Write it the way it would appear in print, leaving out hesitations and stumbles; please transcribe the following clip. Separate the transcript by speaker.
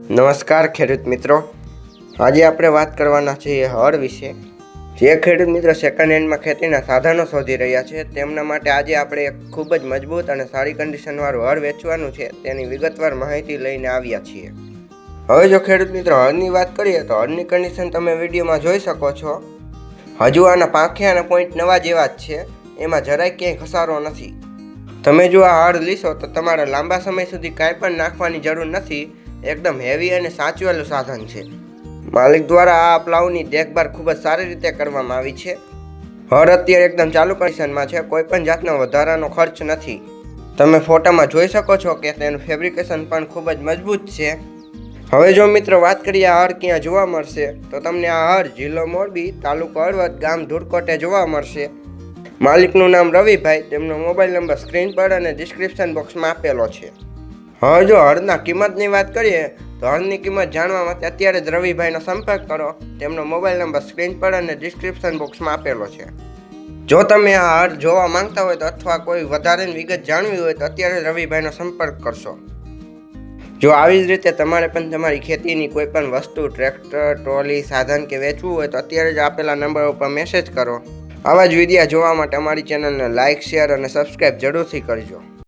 Speaker 1: નમસ્કાર ખેડૂત મિત્રો, આજે આપણે વાત કરવાના છીએ હળ વિશે। જે ખેડૂત મિત્રો સેકન્ડ હેન્ડમાં ખેતીના સાધનો શોધી રહ્યા છે તેમના માટે આજે આપણે એક ખૂબ જ મજબૂત અને સારી કન્ડિશનવાળું હળ વેચવાનું છે તેની વિગતવાર માહિતી લઈને આવ્યા છીએ। હવે જો ખેડૂત મિત્રો હળની વાત કરીએ તો હળની કન્ડિશન તમે વિડીયોમાં જોઈ શકો છો। હજુ આના પાંખે અને પોઈન્ટ નવા જેવા જ છે, એમાં જરાય ક્યાંય ઘસારો નથી। તમે જો આ હળ લીશો તો તમારે લાંબા સમય સુધી કાંઈ પણ નાખવાની જરૂર નથી। એકદમ હેવી અને સાચવેલું સાધન છે। માલિક દ્વારા આ પ્લાવની દેખભાળ ખૂબ જ સારી રીતે કરવામાં આવી છે। હળ અત્યારે એકદમ ચાલુ કન્ડિશનમાં છે, કોઈ પણ જાતનો વધારાનો ખર્ચ નથી। તમે ફોટામાં જોઈ શકો છો કે તેનું ફેબ્રિકેશન પણ ખૂબ જ મજબૂત છે। હવે જો મિત્રો વાત કરીએ આ હળ ક્યાં જોવા મળશે તો તમને આ હળ જિલ્લો મોરબી, તાલુકો હળવદ, ગામ ધુરકોટે જોવા મળશે। માલિકનું નામ રવિભાઈ, તેમનો મોબાઈલ નંબર સ્ક્રીન પર અને ડિસ્ક્રિપ્શન બોક્સમાં આપેલો છે। હવે જો હળના કિંમતની વાત કરીએ તો હળની કિંમત જાણવા માટે અત્યારે જ રવિભાઈનો સંપર્ક કરો, તેમનો મોબાઈલ નંબર સ્ક્રીન પર અને ડિસ્ક્રિપ્શન બોક્સમાં આપેલો છે। જો તમે આ હળ જોવા માંગતા હોય તો અથવા કોઈ વધારેની વિગત જાણવી હોય તો અત્યારે રવિભાઈનો સંપર્ક કરશો। જો આવી જ રીતે તમારે પણ તમારી ખેતીની કોઈ પણ વસ્તુ, ટ્રેક્ટર, ટ્રોલી, સાધન કે વેચવું હોય તો અત્યારે જ આપેલા નંબર ઉપર મેસેજ કરો। આવા જ વિડીયો જોવા માટે અમારી ચેનલને લાઇક, શેર અને સબસ્ક્રાઈબ જરૂરથી કરજો।